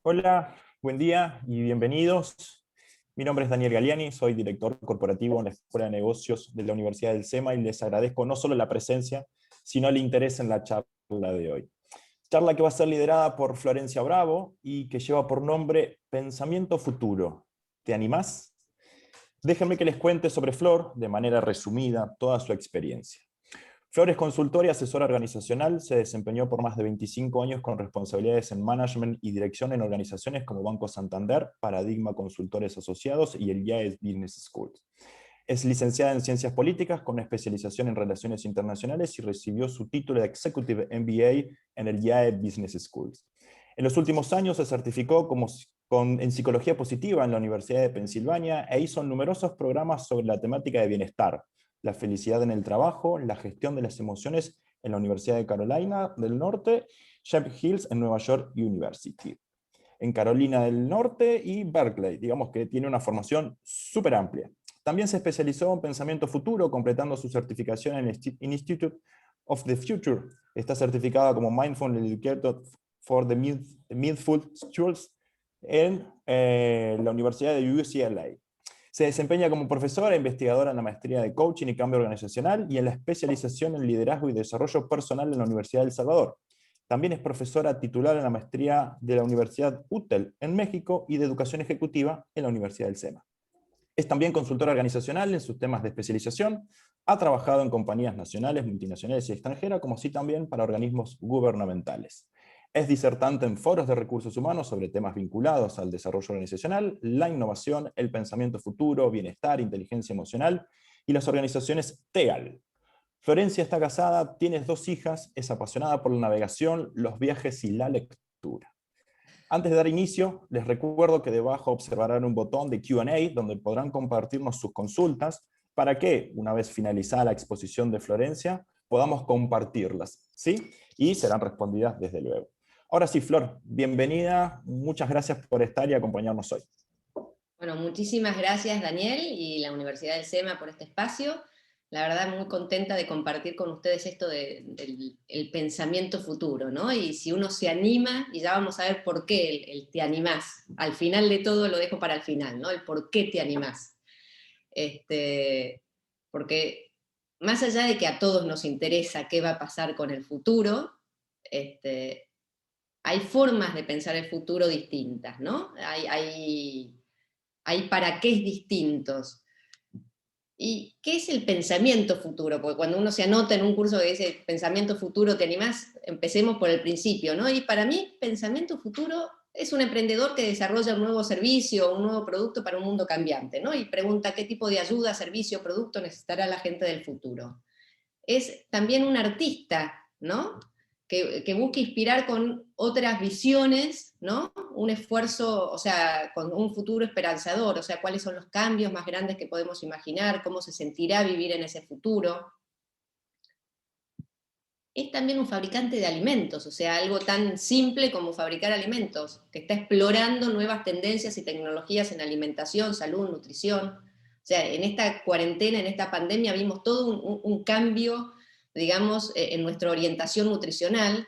Hola, buen día y bienvenidos. Mi nombre es Daniel Galiani, soy director corporativo en la Escuela de Negocios de la Universidad del SEMA y les agradezco no solo la presencia, sino el interés en la charla de hoy. Charla que va a ser liderada por Florencia Bravo y que lleva por nombre Pensamiento Futuro. ¿Te animás? Déjenme que les cuente sobre Flor, de manera resumida, toda su experiencia. Flor es consultora y asesora organizacional, se desempeñó por más de 25 años con responsabilidades en management y dirección en organizaciones como Banco Santander, Paradigma Consultores Asociados y el IAE Business School. Es licenciada en Ciencias Políticas con especialización en Relaciones Internacionales y recibió su título de Executive MBA en el IAE Business School. En los últimos años se certificó en Psicología Positiva en la Universidad de Pensilvania e hizo numerosos programas sobre la temática de bienestar, la felicidad en el trabajo, la gestión de las emociones en la Universidad de Carolina del Norte, Chapel Hills en Nueva York University, en Carolina del Norte y Berkeley. Digamos que tiene una formación súper amplia. También se especializó en pensamiento futuro, completando su certificación en el Institute of the Future. Está certificada como Mindful Educator for the Mindful Schools en la Universidad de UCLA. Se desempeña como profesora e investigadora en la maestría de Coaching y Cambio Organizacional y en la especialización en Liderazgo y Desarrollo Personal en la Universidad de El Salvador. También es profesora titular en la maestría de la Universidad UTEL en México y de Educación Ejecutiva en la Universidad del SEMA. Es también consultora organizacional en sus temas de especialización. Ha trabajado en compañías nacionales, multinacionales y extranjeras, como así también para organismos gubernamentales. Es disertante en foros de recursos humanos sobre temas vinculados al desarrollo organizacional, la innovación, el pensamiento futuro, bienestar, inteligencia emocional y las organizaciones TEAL. Florencia está casada, tiene 2 hijas, es apasionada por la navegación, los viajes y la lectura. Antes de dar inicio, les recuerdo que debajo observarán un botón de Q&A donde podrán compartirnos sus consultas para que, una vez finalizada la exposición de Florencia, podamos compartirlas, ¿sí? Y serán respondidas desde luego. Ahora sí, Flor, bienvenida, muchas gracias por estar y acompañarnos hoy. Bueno, muchísimas gracias Daniel y la Universidad del SEMA por este espacio. La verdad muy contenta de compartir con ustedes esto del pensamiento futuro, ¿no? Y si uno se anima, y ya vamos a ver por qué el te animás. Al final de todo lo dejo para el final, ¿no? El por qué te animás. Porque más allá de que a todos nos interesa qué va a pasar con el futuro, hay formas de pensar el futuro distintas, ¿no? Hay para qué distintos. ¿Y qué es el pensamiento futuro? Porque cuando uno se anota en un curso que dice pensamiento futuro, ¿te animás? Empecemos por el principio, ¿no? Y para mí, pensamiento futuro es un emprendedor que desarrolla un nuevo servicio, un nuevo producto para un mundo cambiante, ¿no? Y pregunta qué tipo de ayuda, servicio, producto necesitará la gente del futuro. Es también un artista, ¿no? Que busca inspirar con otras visiones, ¿no? Un esfuerzo, o sea, con un futuro esperanzador, o sea, cuáles son los cambios más grandes que podemos imaginar, cómo se sentirá vivir en ese futuro. Es también un fabricante de alimentos, o sea, algo tan simple como fabricar alimentos, que está explorando nuevas tendencias y tecnologías en alimentación, salud, nutrición. O sea, en esta cuarentena, en esta pandemia, vimos todo un cambio, digamos, en nuestra orientación nutricional.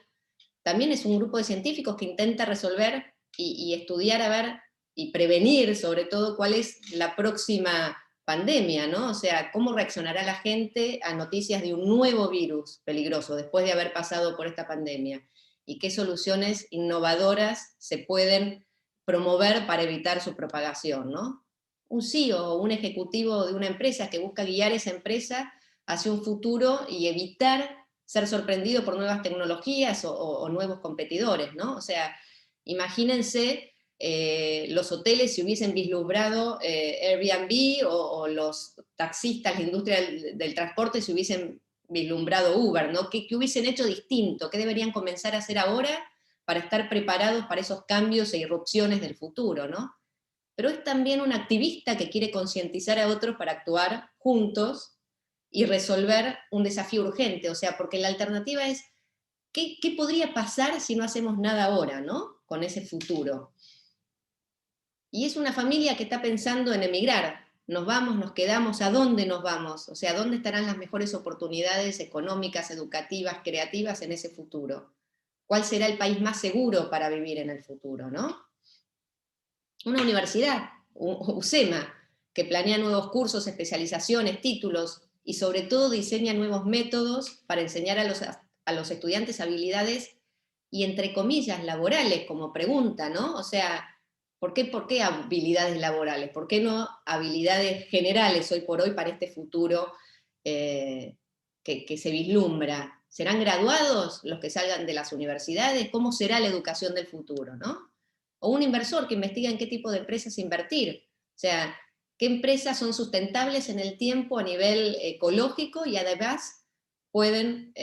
También es un grupo de científicos que intenta resolver y estudiar a ver y prevenir sobre todo cuál es la próxima pandemia, ¿no? O sea, cómo reaccionará la gente a noticias de un nuevo virus peligroso después de haber pasado por esta pandemia y qué soluciones innovadoras se pueden promover para evitar su propagación, ¿no? Un CEO o un ejecutivo de una empresa que busca guiar esa empresa hacia un futuro y evitar ser sorprendido por nuevas tecnologías o nuevos competidores, ¿no? O sea, imagínense los hoteles si hubiesen vislumbrado Airbnb o los taxistas, la industria del transporte si hubiesen vislumbrado Uber, ¿no? ¿Qué hubiesen hecho distinto? ¿Qué deberían comenzar a hacer ahora para estar preparados para esos cambios e irrupciones del futuro, ¿no? Pero es también un activista que quiere concientizar a otros para actuar juntos y resolver un desafío urgente, o sea, porque la alternativa es, ¿qué podría pasar si no hacemos nada ahora, ¿no? Con ese futuro. Y es una familia que está pensando en emigrar. Nos vamos, nos quedamos, ¿a dónde nos vamos? O sea, ¿dónde estarán las mejores oportunidades económicas, educativas, creativas en ese futuro? ¿Cuál será el país más seguro para vivir en el futuro, no? Una universidad, UCEMA, que planea nuevos cursos, especializaciones, títulos y sobre todo diseña nuevos métodos para enseñar a los estudiantes habilidades y entre comillas laborales, como pregunta, ¿no? O sea, ¿por qué habilidades laborales? ¿Por qué no habilidades generales hoy por hoy para este futuro que se vislumbra? ¿Serán graduados los que salgan de las universidades? ¿Cómo será la educación del futuro, no? O un inversor que investiga en qué tipo de empresas invertir. O sea, qué empresas son sustentables en el tiempo a nivel ecológico y además pueden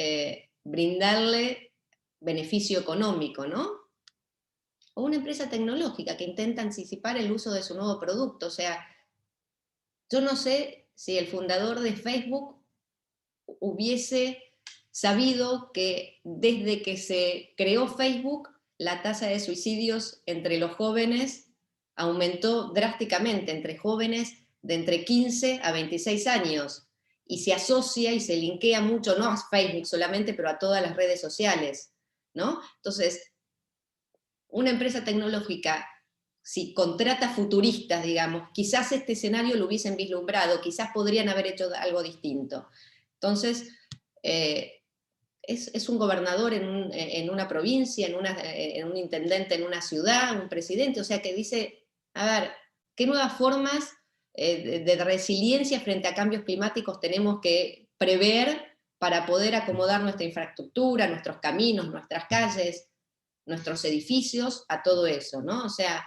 brindarle beneficio económico, ¿no? O una empresa tecnológica que intenta anticipar el uso de su nuevo producto. O sea, yo no sé si el fundador de Facebook hubiese sabido que desde que se creó Facebook, la tasa de suicidios entre los jóvenes aumentó drásticamente, entre jóvenes de entre 15 a 26 años, y se asocia y se linkea mucho, no a Facebook solamente, pero a todas las redes sociales, ¿no? Entonces, una empresa tecnológica, si contrata futuristas, digamos, quizás este escenario lo hubiesen vislumbrado, quizás podrían haber hecho algo distinto. Entonces, es un gobernador en una provincia, en un intendente en una ciudad, un presidente, o sea que dice, a ver, ¿qué nuevas formas de resiliencia frente a cambios climáticos tenemos que prever para poder acomodar nuestra infraestructura, nuestros caminos, nuestras calles, nuestros edificios, a todo eso, ¿no? O sea,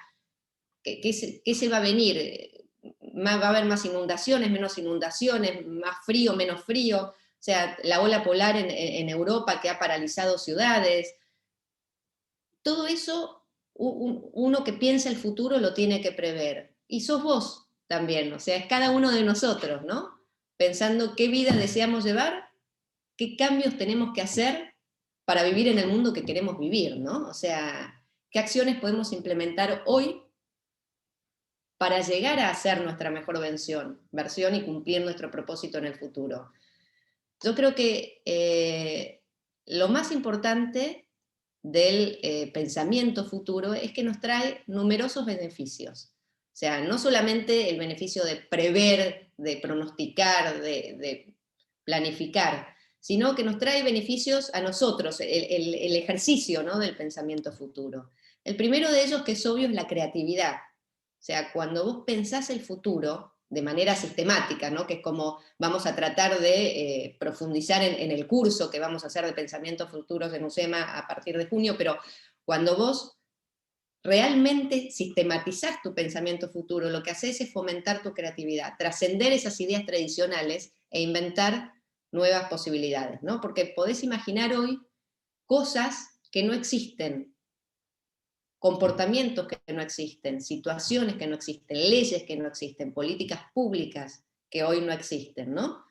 ¿qué se va a venir? ¿Va a haber más inundaciones, menos inundaciones, más frío, menos frío? O sea, la ola polar en Europa que ha paralizado ciudades. Todo eso, uno que piensa el futuro lo tiene que prever. Y sos vos también, o sea, es cada uno de nosotros, ¿no? Pensando qué vida deseamos llevar, qué cambios tenemos que hacer para vivir en el mundo que queremos vivir, ¿no? O sea, qué acciones podemos implementar hoy para llegar a ser nuestra mejor versión y cumplir nuestro propósito en el futuro. Yo creo que lo más importante del pensamiento futuro es que nos trae numerosos beneficios. O sea, no solamente el beneficio de prever, de pronosticar, de planificar, sino que nos trae beneficios a nosotros, el ejercicio, ¿no?, del pensamiento futuro. El primero de ellos, que es obvio, es la creatividad. O sea, cuando vos pensás el futuro de manera sistemática, ¿no?, que es como vamos a tratar de profundizar en el curso que vamos a hacer de pensamientos futuros en UCEMA a partir de junio, pero cuando vos realmente sistematizás tu pensamiento futuro, lo que haces es fomentar tu creatividad, trascender esas ideas tradicionales e inventar nuevas posibilidades, ¿no? Porque podés imaginar hoy cosas que no existen, comportamientos que no existen, situaciones que no existen, leyes que no existen, políticas públicas que hoy no existen, ¿no?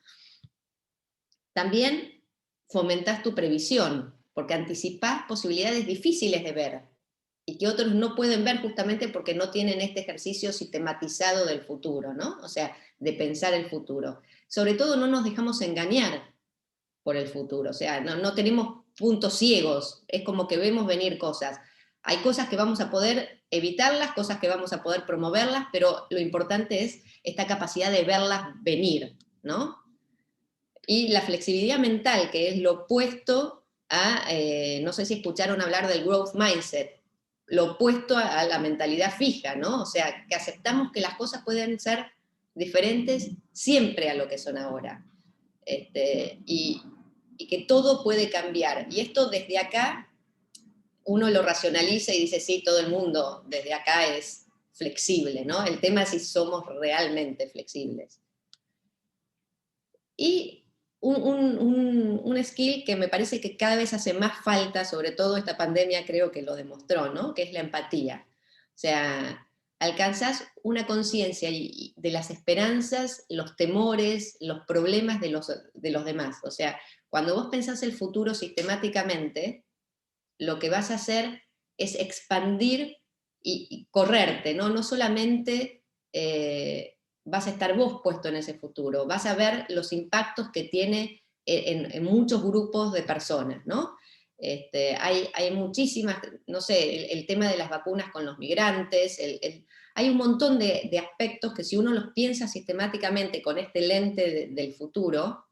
También fomentás tu previsión, porque anticipás posibilidades difíciles de ver y que otros no pueden ver justamente porque no tienen este ejercicio sistematizado del futuro, ¿no? O sea, de pensar el futuro. Sobre todo no nos dejamos engañar por el futuro, o sea, no tenemos puntos ciegos, es como que vemos venir cosas. Hay cosas que vamos a poder evitarlas, cosas que vamos a poder promoverlas, pero lo importante es esta capacidad de verlas venir, ¿no? Y la flexibilidad mental, que es lo opuesto a, no sé si escucharon hablar del growth mindset, lo opuesto a la mentalidad fija, ¿no? O sea, que aceptamos que las cosas pueden ser diferentes siempre a lo que son ahora. Y que todo puede cambiar. Y esto desde acá, uno lo racionaliza y dice, sí, todo el mundo desde acá es flexible, ¿no? El tema es si somos realmente flexibles. Y un skill que me parece que cada vez hace más falta, sobre todo esta pandemia creo que lo demostró, ¿no?, que es la empatía. O sea, alcanzás una conciencia de las esperanzas, los temores, los problemas de los demás. O sea, cuando vos pensás el futuro sistemáticamente, lo que vas a hacer es expandir y correrte, ¿no? No solamente vas a estar vos puesto en ese futuro, vas a ver los impactos que tiene en muchos grupos de personas, ¿no? Hay muchísimas, no sé, el tema de las vacunas con los migrantes, hay un montón de aspectos que si uno los piensa sistemáticamente con este lente del futuro,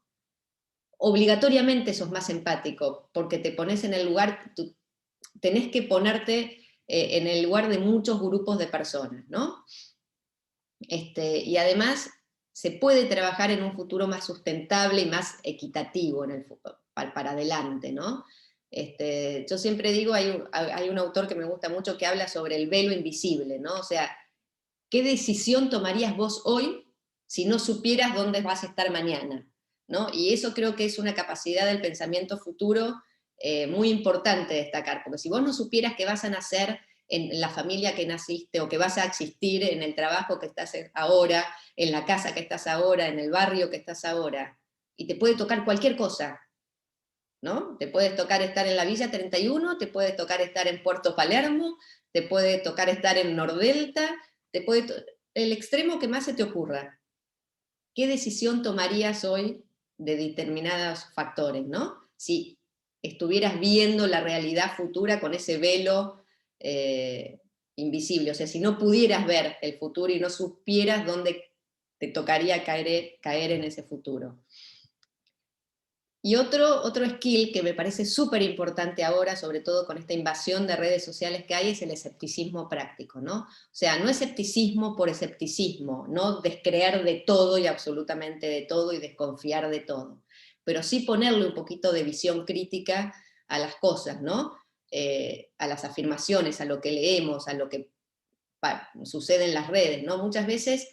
obligatoriamente sos más empático, porque te pones en el lugar, tenés que ponerte en el lugar de muchos grupos de personas, ¿no? Y además se puede trabajar en un futuro más sustentable y más equitativo para adelante, ¿no? Yo siempre digo, hay un autor que me gusta mucho que habla sobre el velo invisible, ¿no? O sea, ¿qué decisión tomarías vos hoy si no supieras dónde vas a estar mañana? ¿No? Y eso creo que es una capacidad del pensamiento futuro muy importante destacar, porque si vos no supieras que vas a nacer en la familia que naciste, o que vas a existir en el trabajo que estás ahora, en la casa que estás ahora, en el barrio que estás ahora, y te puede tocar cualquier cosa, ¿no? Te puede tocar estar en la Villa 31, te puede tocar estar en Puerto Palermo, te puede tocar estar en Nordelta, el extremo que más se te ocurra. ¿Qué decisión tomarías hoy de determinados factores, ¿no? Si estuvieras viendo la realidad futura con ese velo invisible, o sea, si no pudieras ver el futuro y no supieras dónde te tocaría caer en ese futuro. Y otro skill que me parece súper importante ahora, sobre todo con esta invasión de redes sociales que hay, es el escepticismo práctico, ¿no? O sea, no escepticismo por escepticismo, no descreer de todo y absolutamente de todo y desconfiar de todo, pero sí ponerle un poquito de visión crítica a las cosas, ¿no? A las afirmaciones, a lo que leemos, a lo que sucede en las redes, ¿no? Muchas veces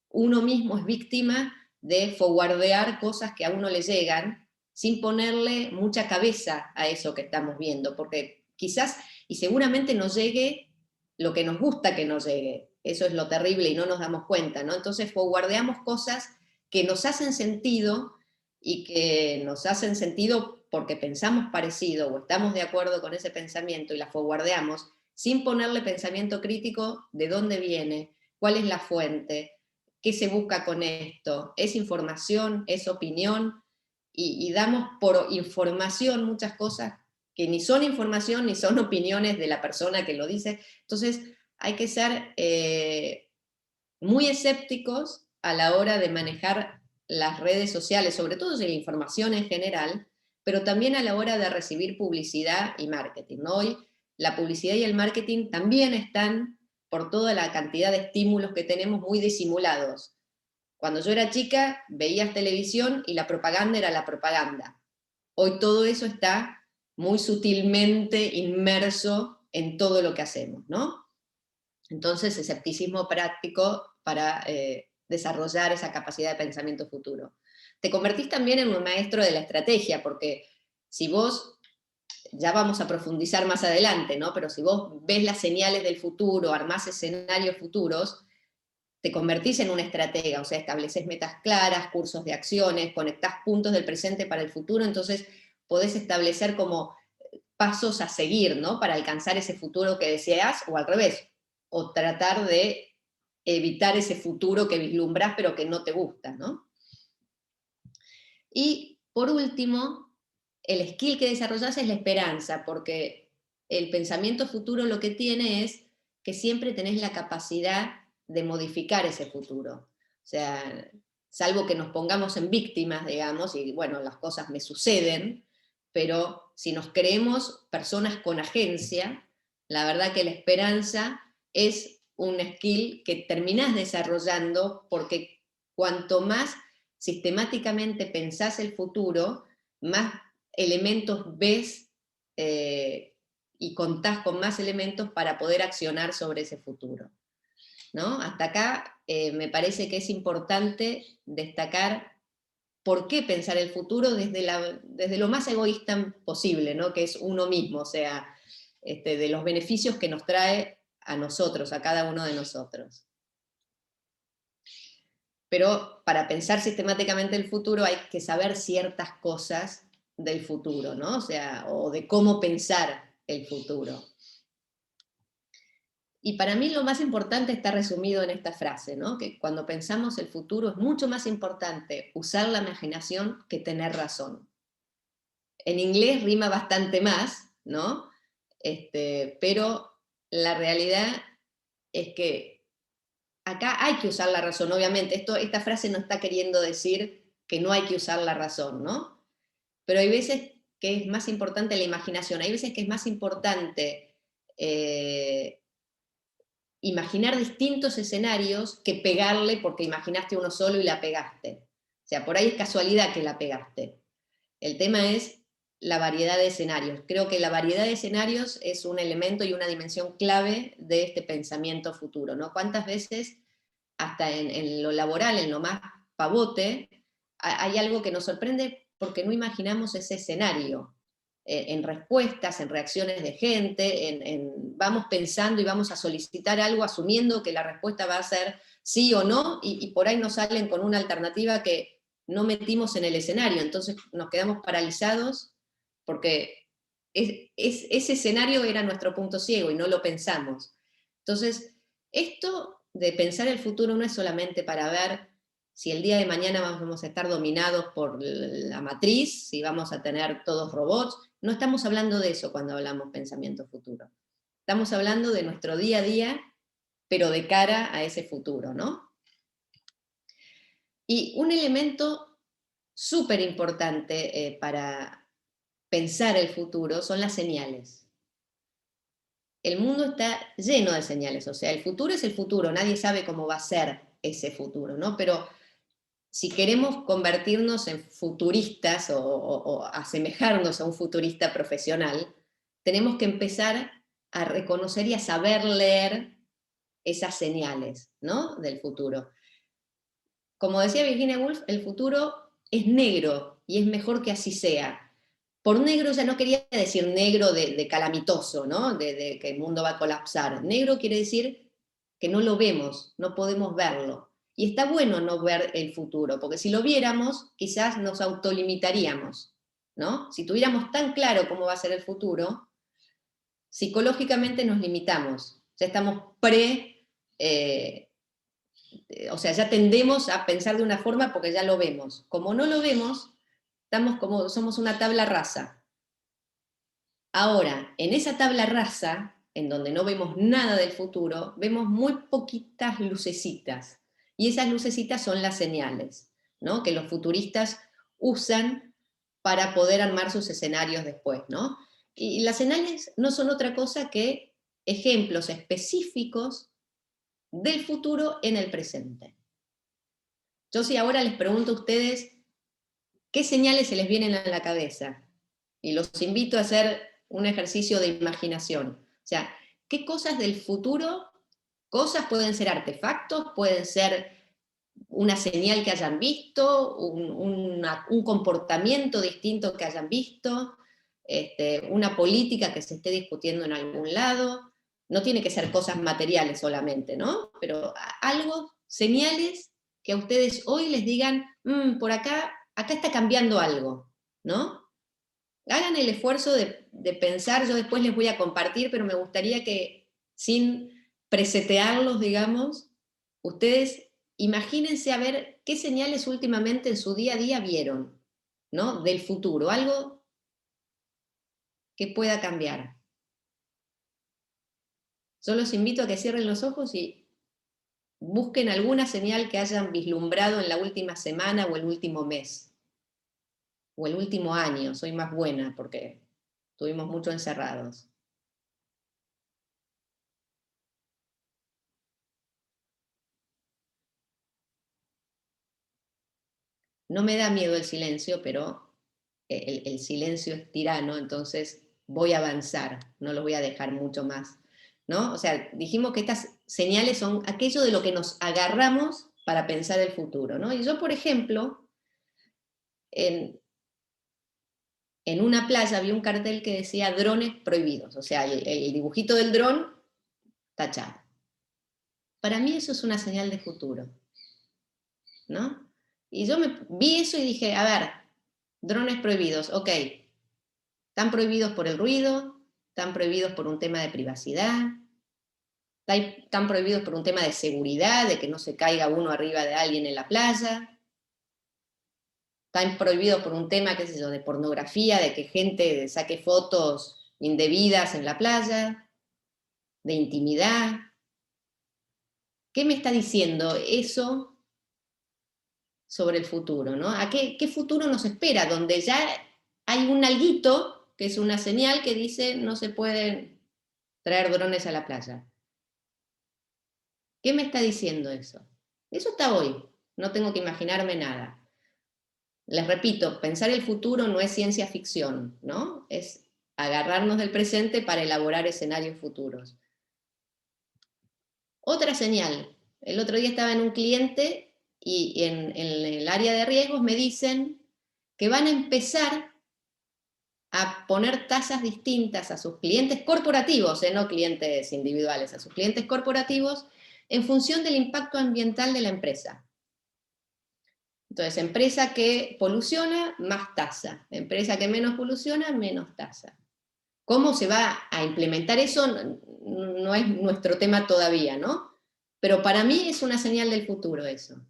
uno mismo es víctima de forwardear cosas que a uno le llegan sin ponerle mucha cabeza a eso que estamos viendo, porque quizás y seguramente nos llegue lo que nos gusta que nos llegue. Eso es lo terrible y no nos damos cuenta, ¿no? Entonces forwardeamos cosas que nos hacen sentido y que nos hacen sentido porque pensamos parecido o estamos de acuerdo con ese pensamiento y las forwardeamos sin ponerle pensamiento crítico de dónde viene, cuál es la fuente, qué se busca con esto, es información, es opinión, y damos por información muchas cosas que ni son información ni son opiniones de la persona que lo dice. Entonces hay que ser muy escépticos a la hora de manejar las redes sociales, sobre todo de la información en general, pero también a la hora de recibir publicidad y marketing, ¿no? Hoy la publicidad y el marketing también están, por toda la cantidad de estímulos que tenemos, muy disimulados. Cuando yo era chica, veías televisión y la propaganda era la propaganda. Hoy todo eso está muy sutilmente inmerso en todo lo que hacemos, ¿no? Entonces, escepticismo práctico para desarrollar esa capacidad de pensamiento futuro. Te convertís también en un maestro de la estrategia, porque si vos, ya vamos a profundizar más adelante, ¿no? Pero si vos ves las señales del futuro, armás escenarios futuros, te convertís en un estratega, o sea, estableces metas claras, cursos de acciones, conectás puntos del presente para el futuro, entonces podés establecer como pasos a seguir, ¿no? Para alcanzar ese futuro que deseas, o al revés, o tratar de evitar ese futuro que vislumbras pero que no te gusta, ¿no? Y por último, el skill que desarrollas es la esperanza, porque el pensamiento futuro lo que tiene es que siempre tenés la capacidad de modificar ese futuro. O sea, salvo que nos pongamos en víctimas, digamos, y bueno, las cosas me suceden, pero si nos creemos personas con agencia, la verdad que la esperanza es un skill que terminás desarrollando, porque cuanto más sistemáticamente pensás el futuro, más elementos ves y contás con más elementos para poder accionar sobre ese futuro, ¿no? Hasta acá me parece que es importante destacar por qué pensar el futuro desde lo más egoísta posible, ¿no? Que es uno mismo, o sea, de los beneficios que nos trae a nosotros, a cada uno de nosotros. Pero para pensar sistemáticamente el futuro hay que saber ciertas cosas del futuro, ¿no? O sea, o de cómo pensar el futuro. Y para mí lo más importante está resumido en esta frase, ¿no? Que cuando pensamos el futuro es mucho más importante usar la imaginación que tener razón. En inglés rima bastante más, ¿no? Pero la realidad es que acá hay que usar la razón, obviamente. Esta frase no está queriendo decir que no hay que usar la razón, ¿no? Pero hay veces que es más importante la imaginación, hay veces que es más importante imaginar distintos escenarios que pegarle porque imaginaste uno solo y la pegaste. O sea, por ahí es casualidad que la pegaste. El tema es la variedad de escenarios. Creo que la variedad de escenarios es un elemento y una dimensión clave de este pensamiento futuro, ¿no? ¿Cuántas veces, hasta en lo laboral, en lo más pavote, hay algo que nos sorprende porque no imaginamos ese escenario? En respuestas, en reacciones de gente, vamos pensando y vamos a solicitar algo asumiendo que la respuesta va a ser sí o no, y por ahí nos salen con una alternativa que no metimos en el escenario, entonces nos quedamos paralizados porque ese escenario era nuestro punto ciego y no lo pensamos. Entonces, esto de pensar el futuro no es solamente para ver si el día de mañana vamos a estar dominados por la matriz, si vamos a tener todos robots. No estamos hablando de eso cuando hablamos pensamiento futuro. Estamos hablando de nuestro día a día, pero de cara a ese futuro, ¿no? Y un elemento súper importante para pensar el futuro son las señales. El mundo está lleno de señales, o sea, el futuro es el futuro, nadie sabe cómo va a ser ese futuro, ¿no? Pero si queremos convertirnos en futuristas o asemejarnos a un futurista profesional, tenemos que empezar a reconocer y a saber leer esas señales, ¿no? Del futuro. Como decía Virginia Woolf, el futuro es negro y es mejor que así sea. Por negro ya no quería decir negro de calamitoso, ¿no? De que el mundo va a colapsar. Negro quiere decir que no lo vemos, no podemos verlo. Y está bueno no ver el futuro, porque si lo viéramos, quizás nos autolimitaríamos, ¿no? Si tuviéramos tan claro cómo va a ser el futuro, psicológicamente nos limitamos. Ya estamos o sea, ya tendemos a pensar de una forma porque ya lo vemos. Como no lo vemos, somos una tabla rasa. Ahora, en esa tabla rasa, en donde no vemos nada del futuro, vemos muy poquitas lucecitas. Y esas lucecitas son las señales, ¿no? Que los futuristas usan para poder armar sus escenarios después, ¿no? Y las señales no son otra cosa que ejemplos específicos del futuro en el presente. Yo si ahora les pregunto a ustedes qué señales se les vienen a la cabeza, y los invito a hacer un ejercicio de imaginación. O sea, ¿qué cosas del futuro, cosas pueden ser artefactos, pueden ser una señal que hayan visto, un comportamiento distinto que hayan visto, una política que se esté discutiendo en algún lado? No tiene que ser cosas materiales solamente, ¿no? Pero algo, señales que a ustedes hoy les digan, por acá está cambiando algo, ¿no? Hagan el esfuerzo de pensar, yo después les voy a compartir, pero me gustaría que sin presetearlos, digamos, ustedes imagínense a ver qué señales últimamente en su día a día vieron, ¿no? Del futuro, algo que pueda cambiar. Yo los invito a que cierren los ojos y busquen alguna señal que hayan vislumbrado en la última semana o el último mes, o el último año. Soy más buena porque estuvimos mucho encerrados. No me da miedo el silencio, pero el silencio es tirano, entonces voy a avanzar, no lo voy a dejar mucho más, ¿no? O sea, dijimos que estas señales son aquello de lo que nos agarramos para pensar el futuro, ¿no? Y yo, por ejemplo, en una playa vi un cartel que decía drones prohibidos, o sea, el dibujito del dron tachado. Para mí eso es una señal de futuro, ¿no? Y yo vi eso y dije, a ver, drones prohibidos, ok, están prohibidos por el ruido, están prohibidos por un tema de privacidad, están prohibidos por un tema de seguridad, de que no se caiga uno arriba de alguien en la playa, están prohibidos por un tema, qué sé yo, de pornografía, de que gente saque fotos indebidas en la playa, de intimidad. ¿Qué me está diciendo eso sobre el futuro, ¿no? ¿A qué futuro nos espera? Donde ya hay un alguito, que es una señal que dice no se pueden traer drones a la playa. ¿Qué me está diciendo eso? Eso está hoy, no tengo que imaginarme nada. Les repito, pensar el futuro no es ciencia ficción, ¿no? Es agarrarnos del presente para elaborar escenarios futuros. Otra señal, el otro día estaba en un cliente y en el área de riesgos me dicen que van a empezar a poner tasas distintas a sus clientes corporativos, no clientes individuales, a sus clientes corporativos, en función del impacto ambiental de la empresa. Entonces, empresa que poluciona, más tasa. Empresa que menos poluciona, menos tasa. ¿Cómo se va a implementar eso? No es nuestro tema todavía, ¿no? Pero para mí es una señal del futuro eso.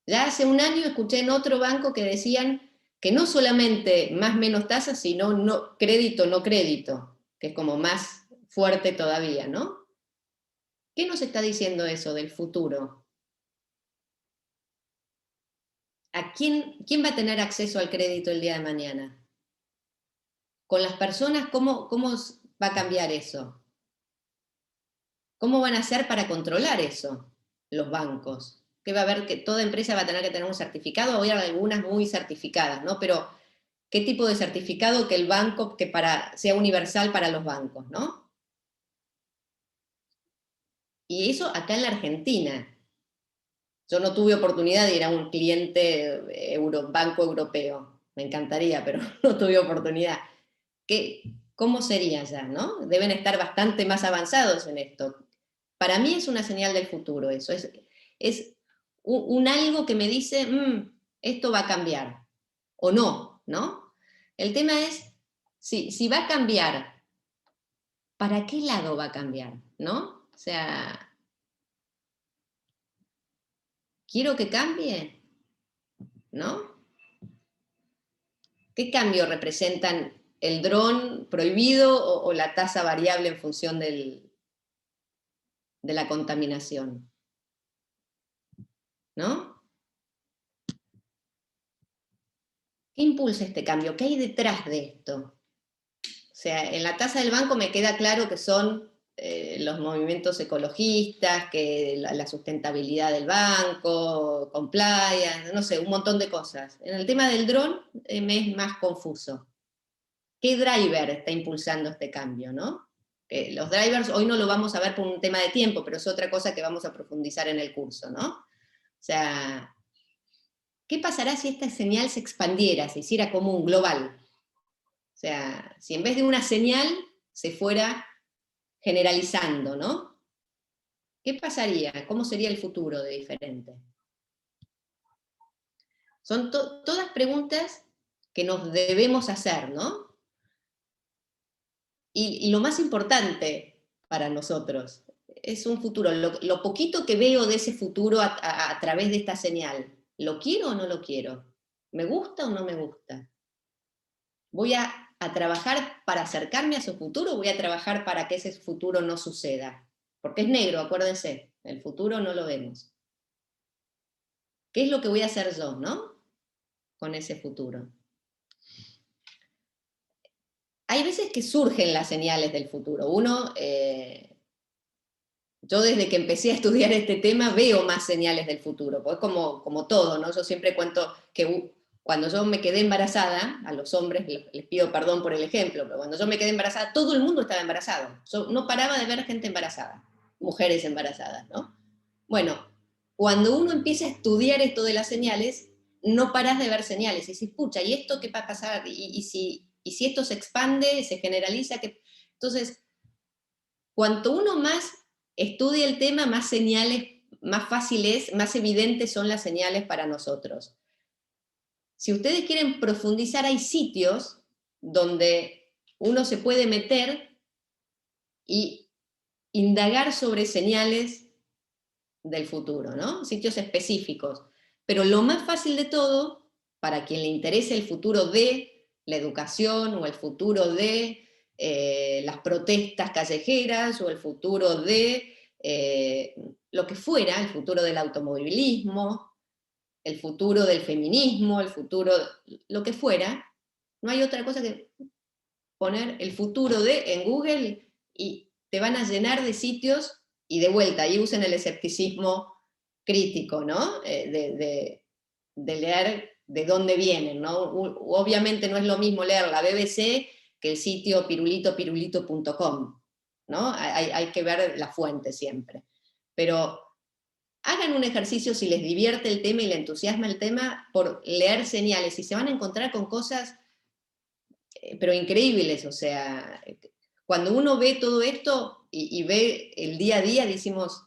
Ya hace un año escuché en otro banco que decían que no solamente más menos tasas, sino no crédito, que es como más fuerte todavía, ¿no? ¿Qué nos está diciendo eso del futuro? ¿Quién va a tener acceso al crédito el día de mañana? Con las personas, ¿cómo va a cambiar eso? ¿Cómo van a hacer para controlar eso los bancos? ¿Qué va a haber? Que toda empresa va a tener que tener un certificado, hoy hay algunas muy certificadas, ¿no? Pero ¿qué tipo de certificado que el banco, sea universal para los bancos, ¿no? Y eso acá en la Argentina. Yo no tuve oportunidad de ir a un cliente banco europeo. Me encantaría, pero no tuve oportunidad. ¿Cómo sería ya, no? Deben estar bastante más avanzados en esto. Para mí es una señal del futuro eso. Es un algo que me dice, esto va a cambiar. O no, ¿no? El tema es, si va a cambiar, ¿para qué lado va a cambiar? ¿No? O sea, ¿quiero que cambie? ¿No? ¿Qué cambio representan el dron prohibido o la tasa variable en función de la contaminación? ¿No? ¿Qué impulsa este cambio? ¿Qué hay detrás de esto? O sea, en la tasa del banco me queda claro que son los movimientos ecologistas, que la sustentabilidad del banco, compliance, no sé, un montón de cosas. En el tema del dron me es más confuso. ¿Qué driver está impulsando este cambio, no? Los drivers hoy no lo vamos a ver por un tema de tiempo, pero es otra cosa que vamos a profundizar en el curso, ¿no? O sea, ¿qué pasará si esta señal se expandiera, se hiciera común, global? O sea, si en vez de una señal se fuera generalizando, ¿no? ¿Qué pasaría? ¿Cómo sería el futuro de diferente? Son todas preguntas que nos debemos hacer, ¿no? Y lo más importante para nosotros es un futuro. Lo poquito que veo de ese futuro a través de esta señal, ¿lo quiero o no lo quiero? ¿Me gusta o no me gusta? ¿Voy a trabajar para acercarme a su futuro o voy a trabajar para que ese futuro no suceda? Porque es negro, acuérdense, el futuro no lo vemos. ¿Qué es lo que voy a hacer yo, no? Con ese futuro. Hay veces que surgen las señales del futuro. Yo desde que empecé a estudiar este tema veo más señales del futuro, porque es como todo, ¿no? Yo siempre cuento que cuando yo me quedé embarazada, a los hombres les pido perdón por el ejemplo, pero cuando yo me quedé embarazada, todo el mundo estaba embarazado. Yo no paraba de ver gente embarazada, mujeres embarazadas, ¿no? Bueno, cuando uno empieza a estudiar esto de las señales, no paras de ver señales. Y dices, pucha, ¿y esto qué va a pasar? ¿Y si esto se expande, se generaliza? Entonces, cuanto uno más estudia el tema, más señales, más fáciles, más evidentes son las señales para nosotros. Si ustedes quieren profundizar, hay sitios donde uno se puede meter y indagar sobre señales del futuro, ¿no? Sitios específicos. Pero lo más fácil de todo, para quien le interese el futuro de la educación o el futuro de las protestas callejeras o el futuro de lo que fuera, el futuro del automovilismo, el futuro del feminismo, el futuro, lo que fuera, no hay otra cosa que poner el futuro de en Google y te van a llenar de sitios y de vuelta, ahí usen el escepticismo crítico, ¿no? De leer de dónde vienen, ¿no? Obviamente no es lo mismo leer la BBC que el sitio pirulitopirulito.com, ¿no? Hay que ver la fuente siempre. Pero hagan un ejercicio si les divierte el tema y les entusiasma el tema por leer señales y se van a encontrar con cosas pero increíbles, o sea, cuando uno ve todo esto y ve el día a día, decimos,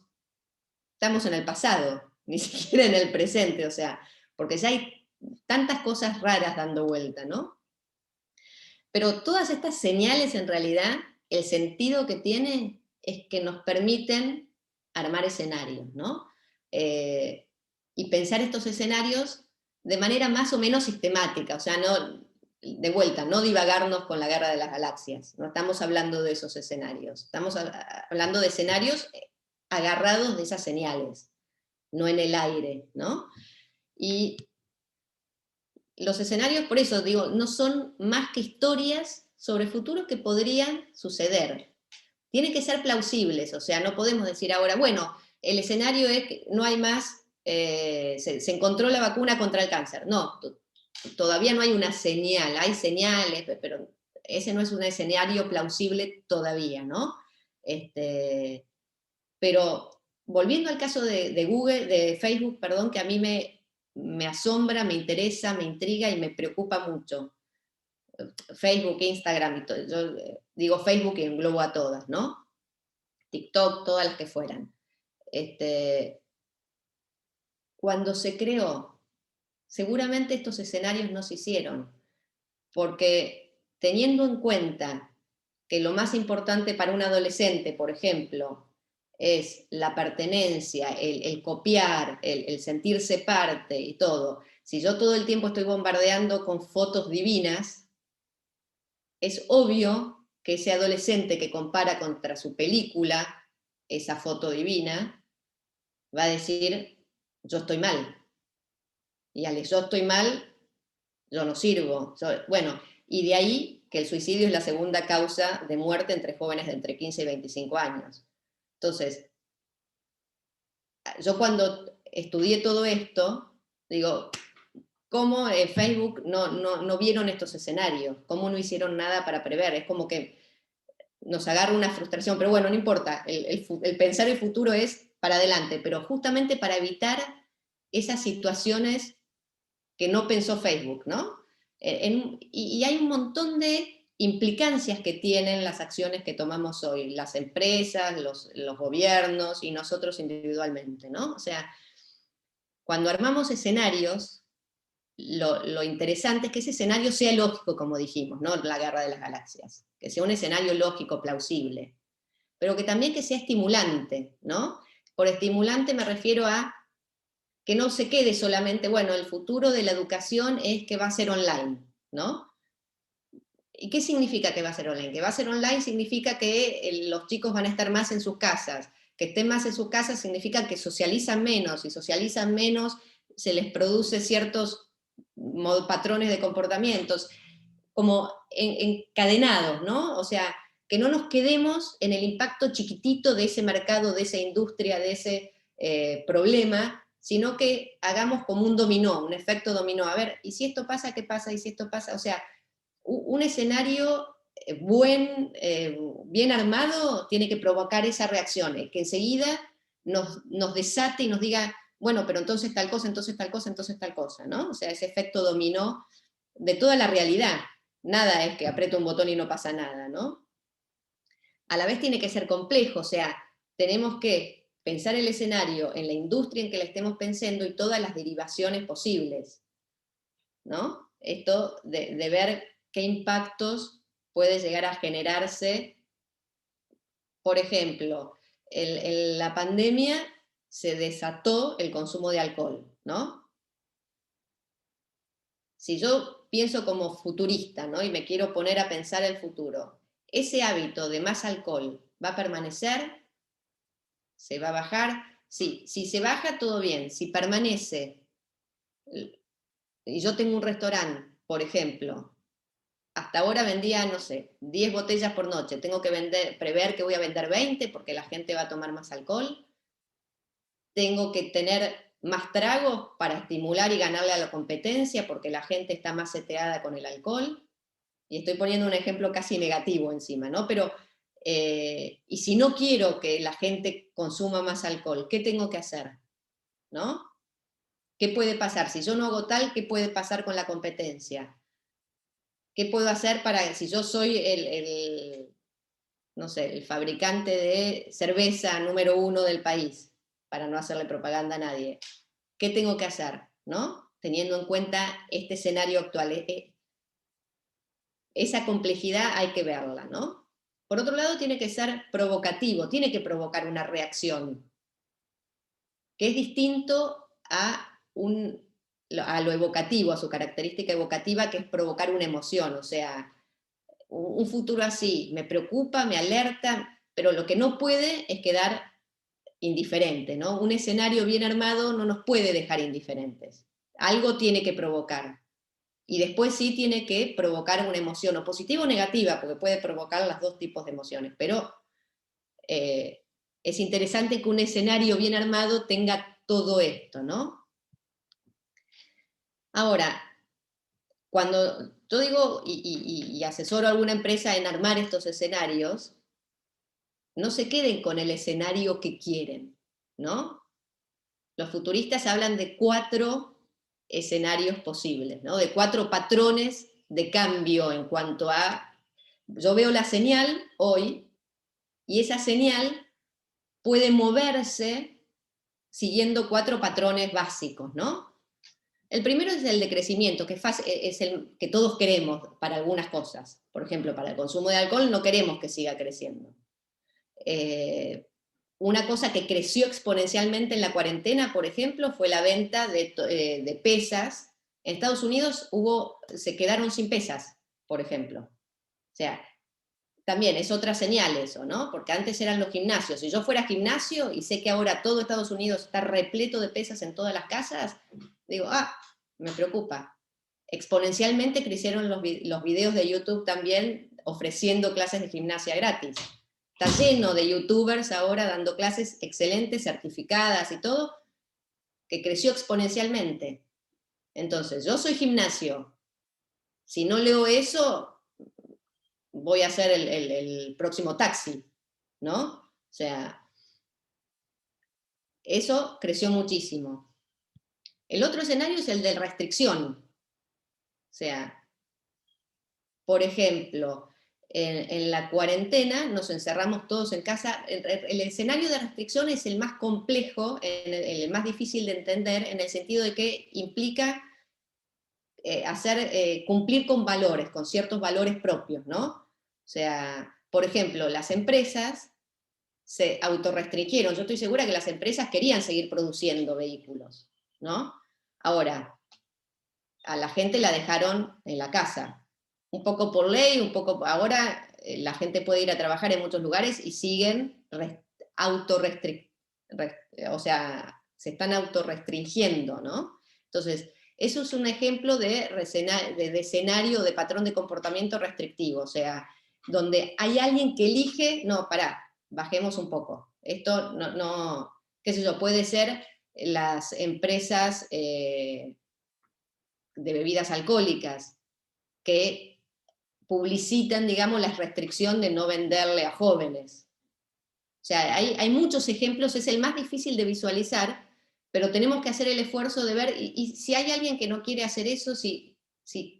estamos en el pasado, ni siquiera en el presente, o sea, porque ya hay tantas cosas raras dando vuelta, ¿no? Pero todas estas señales, en realidad, el sentido que tienen es que nos permiten armar escenarios, ¿no? Y pensar estos escenarios de manera más o menos sistemática, o sea, no, de vuelta, no divagarnos con la guerra de las galaxias, no estamos hablando de esos escenarios, estamos hablando de escenarios agarrados de esas señales, no en el aire, ¿no? Y los escenarios, por eso digo, no son más que historias sobre futuros que podrían suceder. Tienen que ser plausibles, o sea, no podemos decir ahora, bueno, el escenario es que no hay más, se encontró la vacuna contra el cáncer. No, todavía no hay una señal, hay señales, pero ese no es un escenario plausible todavía, ¿no? Pero volviendo al caso de Google, de Facebook, perdón, que a mí me asombra, me interesa, me intriga y me preocupa mucho. Facebook, Instagram, y todo, yo digo Facebook y englobo a todas, ¿no? TikTok, todas las que fueran. Cuando se creó, seguramente estos escenarios no se hicieron, porque teniendo en cuenta que lo más importante para un adolescente, por ejemplo, es la pertenencia, el copiar, el sentirse parte y todo. Si yo todo el tiempo estoy bombardeando con fotos divinas, es obvio que ese adolescente que compara contra su película esa foto divina, va a decir, yo estoy mal. Y al yo estoy mal, yo no sirvo. Bueno, y de ahí que el suicidio es la segunda causa de muerte entre jóvenes de entre 15 y 25 años. Entonces, yo cuando estudié todo esto, digo, ¿cómo Facebook no vieron estos escenarios? ¿Cómo no hicieron nada para prever? Es como que nos agarra una frustración, pero bueno, no importa, el pensar el futuro es para adelante, pero justamente para evitar esas situaciones que no pensó Facebook, ¿no? Y hay un montón de implicancias que tienen las acciones que tomamos hoy, las empresas, los gobiernos y nosotros individualmente, ¿no? O sea, cuando armamos escenarios, lo interesante es que ese escenario sea lógico, como dijimos, ¿no? La guerra de las galaxias, que sea un escenario lógico, plausible, pero que también que sea estimulante, ¿no? Por estimulante me refiero a que no se quede solamente, bueno, el futuro de la educación es que va a ser online, ¿no? ¿Y qué significa que va a ser online? Que va a ser online significa que los chicos van a estar más en sus casas, que estén más en sus casas significa que socializan menos, y socializan menos se les produce ciertos patrones de comportamientos, como encadenados, ¿no? O sea, que no nos quedemos en el impacto chiquitito de ese mercado, de esa industria, de ese problema, sino que hagamos como un dominó, un efecto dominó. A ver, ¿y si esto pasa, qué pasa? ¿Y si esto pasa? O sea, un escenario bien armado tiene que provocar esa reacción, que enseguida nos desate y nos diga, bueno, pero entonces tal cosa, entonces tal cosa, entonces tal cosa, ¿no? O sea, ese efecto dominó de toda la realidad. Nada es que aprieto un botón y no pasa nada, ¿no? A la vez tiene que ser complejo, o sea, tenemos que pensar el escenario en la industria en que la estemos pensando y todas las derivaciones posibles, ¿no? Esto de ver qué impactos puede llegar a generarse. Por ejemplo, en la pandemia se desató el consumo de alcohol, ¿no? Si yo pienso como futurista, ¿no? Y me quiero poner a pensar el futuro, ¿ese hábito de más alcohol va a permanecer? ¿Se va a bajar? Sí, si se baja, todo bien. Si permanece, y yo tengo un restaurante, por ejemplo, hasta ahora vendía, no sé, 10 botellas por noche, tengo que prever que voy a vender 20 porque la gente va a tomar más alcohol, tengo que tener más tragos para estimular y ganarle a la competencia porque la gente está más seteada con el alcohol, y estoy poniendo un ejemplo casi negativo encima, ¿no? Pero, y si no quiero que la gente consuma más alcohol, ¿qué tengo que hacer? ¿No? ¿Qué puede pasar? Si yo no hago tal, ¿qué puede pasar con la competencia? ¿Qué puedo hacer para, si yo soy no sé, el fabricante de cerveza número 1 del país, para no hacerle propaganda a nadie, ¿qué tengo que hacer? ¿No? Teniendo en cuenta este escenario actual. Esa complejidad hay que verla, ¿no? Por otro lado, tiene que ser provocativo, tiene que provocar una reacción, que es distinto a lo evocativo, a su característica evocativa, que es provocar una emoción. O sea, un futuro así me preocupa, me alerta, pero lo que no puede es quedar indiferente, ¿no? Un escenario bien armado no nos puede dejar indiferentes. Algo tiene que provocar. Y después sí tiene que provocar una emoción, o positiva o negativa, porque puede provocar los dos tipos de emociones, pero eh, es interesante que un escenario bien armado tenga todo esto, ¿no? Ahora, cuando yo digo y asesoro a alguna empresa en armar estos escenarios, no se queden con el escenario que quieren, ¿no? Los futuristas hablan de 4 escenarios posibles, ¿no? De 4 patrones de cambio en cuanto a... Yo veo la señal hoy y esa señal puede moverse siguiendo 4 patrones básicos, ¿no? El primero es el de crecimiento, que es el que todos queremos para algunas cosas. Por ejemplo, para el consumo de alcohol no queremos que siga creciendo. Una cosa que creció exponencialmente en la cuarentena, por ejemplo, fue la venta de pesas. En Estados Unidos se quedaron sin pesas, por ejemplo. O sea, también es otra señal eso, ¿no? Porque antes eran los gimnasios. Si yo fuera gimnasio y sé que ahora todo Estados Unidos está repleto de pesas en todas las casas, digo, me preocupa. exponencialmente crecieron los videos de YouTube también ofreciendo clases de gimnasia gratis. Está lleno de youtubers ahora dando clases excelentes, certificadas y todo, que creció exponencialmente. Entonces, yo soy gimnasio. Si no leo eso, voy a ser el próximo taxi, ¿no? O sea, eso creció muchísimo. El otro escenario es el de restricción. O sea, por ejemplo, en la cuarentena nos encerramos todos en casa. El escenario de restricción es el más complejo, el más difícil de entender, en el sentido de que implica cumplir con valores, con ciertos valores propios, ¿no? O sea, por ejemplo, las empresas se autorrestringieron. Yo estoy segura que las empresas querían seguir produciendo vehículos, ¿no? Ahora, a la gente la dejaron en la casa. Un poco por ley, un poco... Ahora la gente puede ir a trabajar en muchos lugares y siguen o sea, se están autorrestringiendo, ¿no? Entonces, eso es un ejemplo de escenario, de patrón de comportamiento restrictivo, o sea, donde hay alguien que elige, no, pará, bajemos un poco. Esto no qué sé yo, puede ser las empresas de bebidas alcohólicas que publicitan, digamos, la restricción de no venderle a jóvenes. O sea, hay muchos ejemplos, es el más difícil de visualizar, pero tenemos que hacer el esfuerzo de ver, y si hay alguien que no quiere hacer eso, si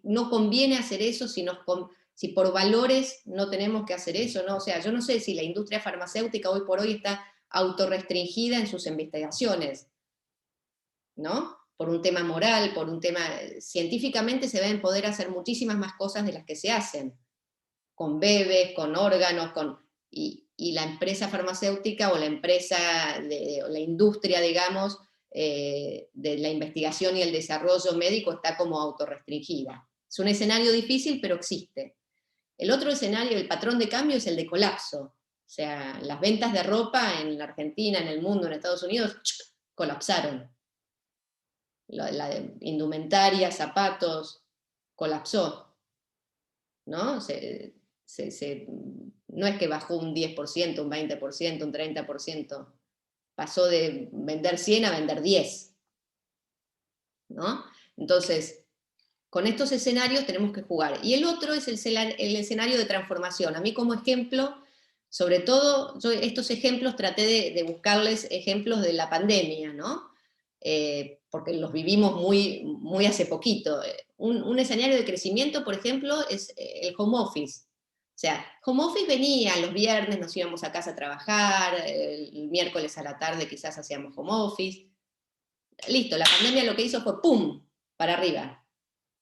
no conviene hacer eso, si por valores no tenemos que hacer eso, ¿no? O sea, yo no sé si la industria farmacéutica hoy por hoy está autorrestringida en sus investigaciones, ¿no? Por un tema moral, por un tema... Científicamente se deben poder hacer muchísimas más cosas de las que se hacen, con bebés, con órganos, y la empresa farmacéutica o la empresa, o la industria, digamos, de la investigación y el desarrollo médico está como autorrestringida. Es un escenario difícil, pero existe. El otro escenario, el patrón de cambio, es el de colapso. O sea, las ventas de ropa en la Argentina, en el mundo, en Estados Unidos, colapsaron. La de indumentaria, zapatos, colapsó, ¿no? No es que bajó un 10%, un 20%, un 30%, pasó de vender 100 a vender 10, ¿no? Entonces, con estos escenarios tenemos que jugar. Y el otro es el escenario de transformación. A mí como ejemplo, sobre todo, yo estos ejemplos traté de buscarles ejemplos de la pandemia, ¿no? Porque los vivimos muy, muy hace poquito. Un escenario de crecimiento, por ejemplo, es el home office. O sea, home office venía los viernes, nos íbamos a casa a trabajar, el miércoles a la tarde quizás hacíamos home office. Listo, la pandemia lo que hizo fue ¡pum! Para arriba.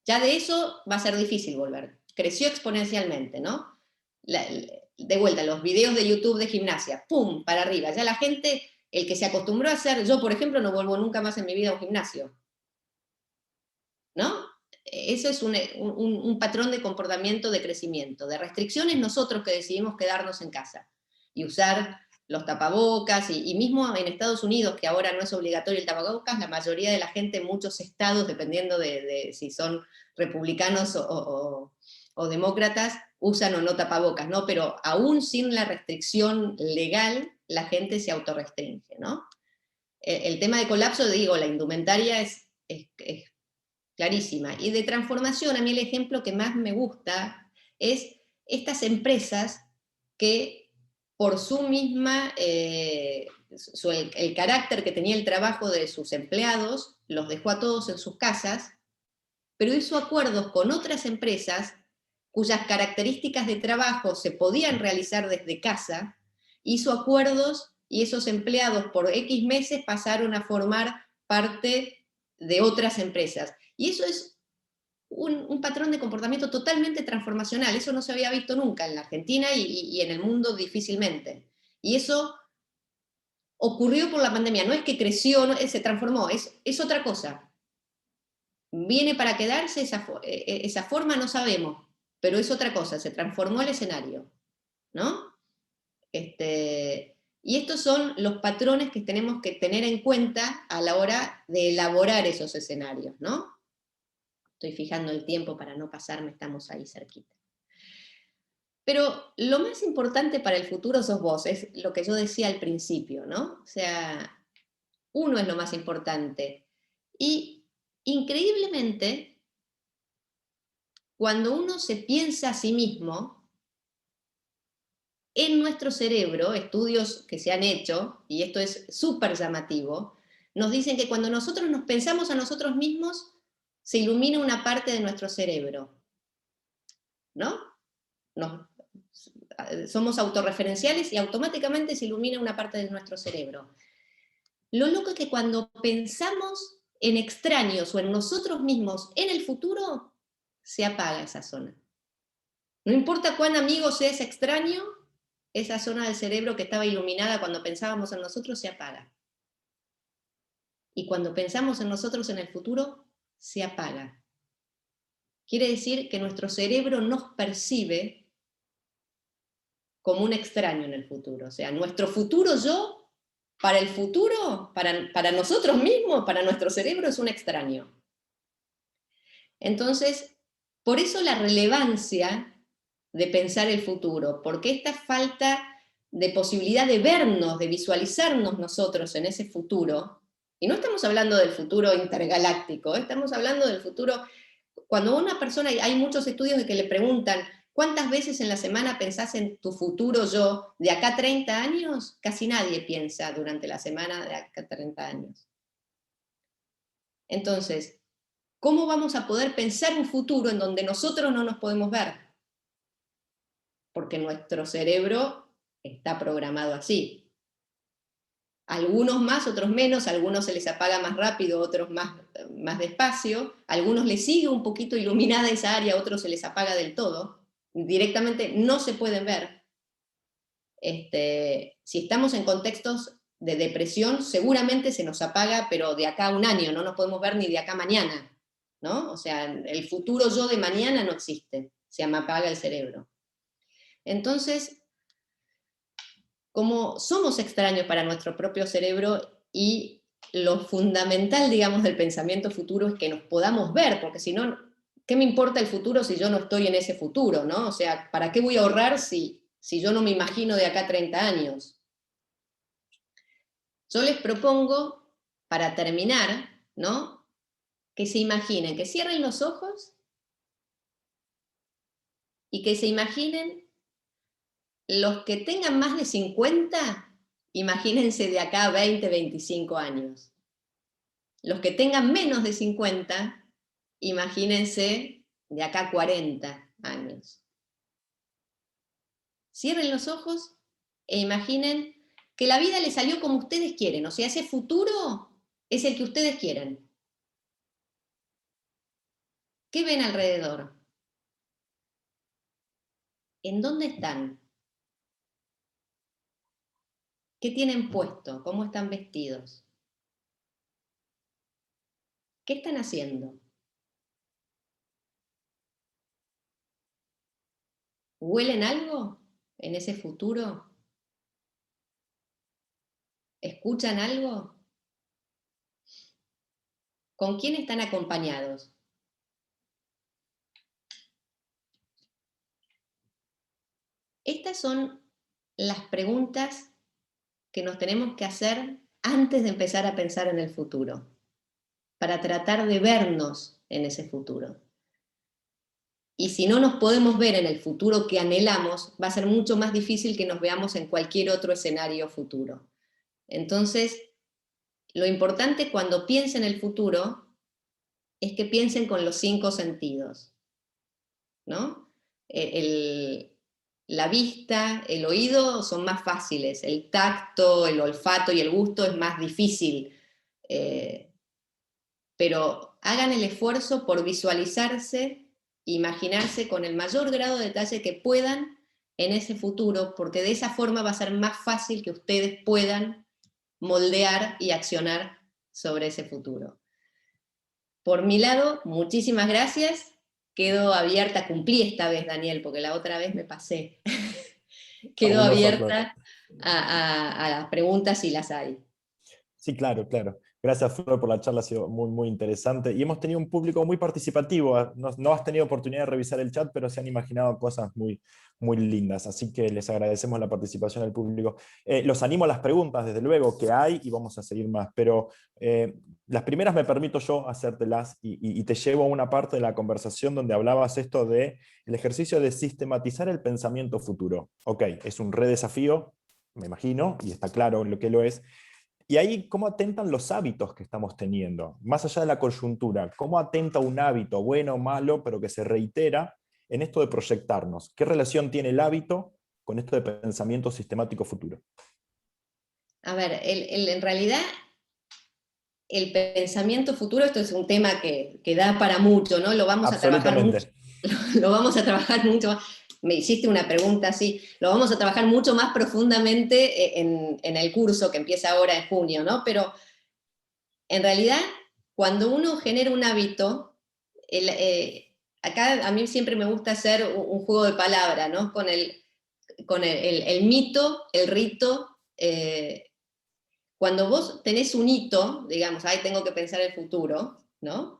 Ya de eso va a ser difícil volver. Creció exponencialmente, ¿no? De vuelta, los videos de YouTube de gimnasia, ¡pum! Para arriba. Ya la gente, el que se acostumbró a hacer, yo por ejemplo no vuelvo nunca más en mi vida a un gimnasio, ¿no? Eso es un patrón de comportamiento de crecimiento. De restricciones nosotros que decidimos quedarnos en casa y usar los tapabocas, y mismo en Estados Unidos, que ahora no es obligatorio el tapabocas, la mayoría de la gente en muchos estados, dependiendo de si son republicanos o demócratas, usan o no tapabocas, ¿no? Pero aún sin la restricción legal, la gente se autorrestringe, ¿no? El tema de colapso, digo, la indumentaria es clarísima. Y de transformación, a mí el ejemplo que más me gusta es estas empresas que por su misma, el carácter que tenía el trabajo de sus empleados, los dejó a todos en sus casas, pero hizo acuerdos con otras empresas cuyas características de trabajo se podían realizar desde casa, hizo acuerdos y esos empleados por X meses pasaron a formar parte de otras empresas. Y eso es un patrón de comportamiento totalmente transformacional. Eso no se había visto nunca en la Argentina y en el mundo difícilmente. Y eso ocurrió por la pandemia. No es que creció, no, se transformó, es otra cosa. ¿Viene para quedarse esa forma? No sabemos, pero es otra cosa, se transformó el escenario, ¿no? Y estos son los patrones que tenemos que tener en cuenta a la hora de elaborar esos escenarios, ¿no? Estoy fijando el tiempo para no pasarme, estamos ahí cerquita. Pero lo más importante para el futuro sos vos, es lo que yo decía al principio, ¿no? O sea, uno es lo más importante. Y increíblemente, cuando uno se piensa a sí mismo, en nuestro cerebro, estudios que se han hecho, y esto es súper llamativo, nos dicen que cuando nosotros nos pensamos a nosotros mismos, se ilumina una parte de nuestro cerebro, ¿no? Somos autorreferenciales y automáticamente se ilumina una parte de nuestro cerebro. Lo loco es que cuando pensamos en extraños o en nosotros mismos en el futuro, se apaga esa zona. No importa cuán amigo sea ese extraño, esa zona del cerebro que estaba iluminada cuando pensábamos en nosotros se apaga. Y cuando pensamos en nosotros en el futuro, se apaga. Quiere decir que nuestro cerebro nos percibe como un extraño en el futuro. O sea, nuestro futuro yo, para el futuro, para nosotros mismos, para nuestro cerebro, es un extraño. Entonces, por eso la relevancia de pensar el futuro, porque esta falta de posibilidad de vernos, de visualizarnos nosotros en ese futuro, y no estamos hablando del futuro intergaláctico, estamos hablando del futuro, cuando una persona, hay muchos estudios de que le preguntan, ¿cuántas veces en la semana pensás en tu futuro yo de acá a 30 años? Casi nadie piensa durante la semana de acá a 30 años. Entonces, ¿cómo vamos a poder pensar un futuro en donde nosotros no nos podemos ver? Porque nuestro cerebro está programado así. Algunos más, otros menos, a algunos se les apaga más rápido, otros más despacio, a algunos les sigue un poquito iluminada esa área, a otros se les apaga del todo, directamente no se pueden ver. Si estamos en contextos de depresión, seguramente se nos apaga, pero de acá a un año, no nos podemos ver ni de acá a mañana, ¿no? O sea, el futuro yo de mañana no existe, se me apaga el cerebro. Entonces, como somos extraños para nuestro propio cerebro y lo fundamental, digamos, del pensamiento futuro es que nos podamos ver, porque si no, ¿qué me importa el futuro si yo no estoy en ese futuro, ¿no? O sea, ¿para qué voy a ahorrar si yo no me imagino de acá a 30 años? Yo les propongo, para terminar, ¿no? Que se imaginen, que cierren los ojos y que se imaginen los que tengan más de 50, imagínense de acá a 20, 25 años. Los que tengan menos de 50, imagínense de acá a 40 años. Cierren los ojos e imaginen que la vida les salió como ustedes quieren, o sea, ese futuro es el que ustedes quieren. ¿Qué ven alrededor? ¿En dónde están? ¿Qué tienen puesto? ¿Cómo están vestidos? ¿Qué están haciendo? ¿Huelen algo en ese futuro? ¿Escuchan algo? ¿Con quién están acompañados? Estas son las preguntas que nos tenemos que hacer antes de empezar a pensar en el futuro, para tratar de vernos en ese futuro. Y si no nos podemos ver en el futuro que anhelamos, va a ser mucho más difícil que nos veamos en cualquier otro escenario futuro. Entonces, lo importante cuando piensen en el futuro es que piensen con los 5 sentidos, ¿no? La vista, el oído son más fáciles, el tacto, el olfato y el gusto es más difícil, pero hagan el esfuerzo por visualizarse, imaginarse con el mayor grado de detalle que puedan en ese futuro, porque de esa forma va a ser más fácil que ustedes puedan moldear y accionar sobre ese futuro. Por mi lado, muchísimas gracias. Quedo abierta, cumplí esta vez, Daniel, porque la otra vez me pasé. Quedo Fabulosa, Flor. abierta a las preguntas si las hay. Sí, claro, claro. Gracias, Flor, por la charla, ha sido muy, muy interesante. Y hemos tenido un público muy participativo. No, no has tenido oportunidad de revisar el chat, pero se han imaginado cosas muy, muy lindas. Así que les agradecemos la participación del público. Los animo a las preguntas, desde luego, que hay, y vamos a seguir más. Pero las primeras me permito yo hacértelas, y te llevo a una parte de la conversación donde hablabas esto de el ejercicio de sistematizar el pensamiento futuro. Ok, es un re desafío, me imagino, y está claro lo que lo es. Y ahí, ¿cómo atentan los hábitos que estamos teniendo? Más allá de la coyuntura, ¿cómo atenta un hábito, bueno o malo, pero que se reitera en esto de proyectarnos? ¿Qué relación tiene el hábito con esto de pensamiento sistemático futuro? A ver, en realidad el pensamiento futuro, esto es un tema que da para mucho, ¿no? Lo vamos a trabajar mucho, Absolutamente. lo vamos a trabajar mucho más. Me hiciste una pregunta así, lo vamos a trabajar mucho más profundamente en el curso que empieza ahora en junio, ¿no? Pero en realidad, cuando uno genera un hábito, acá a mí siempre me gusta hacer un juego de palabras, ¿no? Con el mito, el rito. Cuando vos tenés un hito, digamos, ahí tengo que pensar el futuro, ¿no?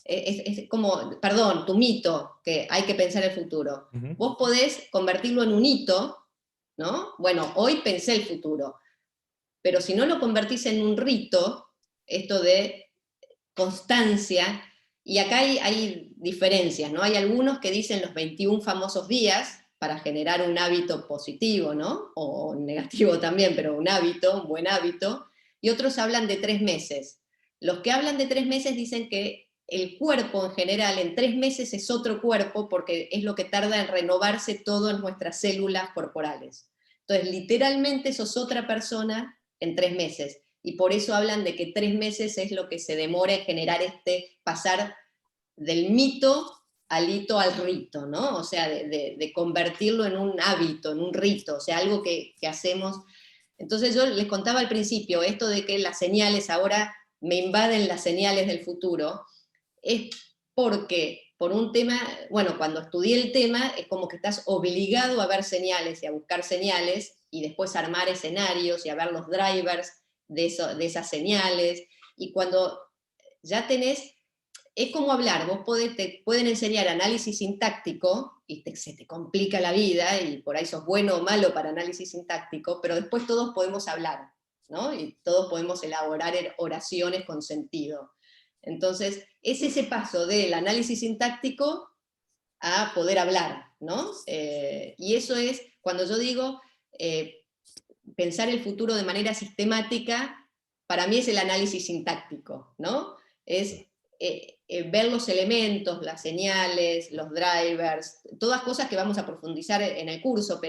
Es como, perdón, tu mito, que hay que pensar el futuro. Ujú. Vos podés convertirlo en un hito, ¿no? Bueno, hoy pensé el futuro, pero si no lo convertís en un rito, esto de constancia, y acá hay diferencias, ¿no? Hay algunos que dicen los 21 famosos días para generar un hábito positivo, ¿no? O negativo también, pero un hábito, un buen hábito, y otros hablan de 3 meses. Los que hablan de 3 meses dicen que el cuerpo en general en 3 meses es otro cuerpo porque es lo que tarda en renovarse todo en nuestras células corporales. Entonces, literalmente sos otra persona en 3 meses y por eso hablan de que 3 meses es lo que se demora en generar pasar del mito al hito al rito, ¿no? O sea, de convertirlo en un hábito, en un rito, o sea, algo que hacemos. Entonces yo les contaba al principio esto de que las señales ahora me invaden las señales del futuro, es porque por un tema, bueno, cuando estudié el tema es como que estás obligado a ver señales y a buscar señales y después armar escenarios y a ver los drivers de esas señales. Y cuando ya tenés, es como hablar, te pueden enseñar análisis sintáctico y se te complica la vida y por ahí sos bueno o malo para análisis sintáctico, pero después todos podemos hablar, ¿no? Y todos podemos elaborar oraciones con sentido. Entonces, es ese paso del análisis sintáctico a poder hablar, ¿no? Y eso es, cuando yo digo pensar el futuro de manera sistemática, para mí es el análisis sintáctico, ¿no? Es ver los elementos, las señales, los drivers, todas cosas que vamos a profundizar en el curso,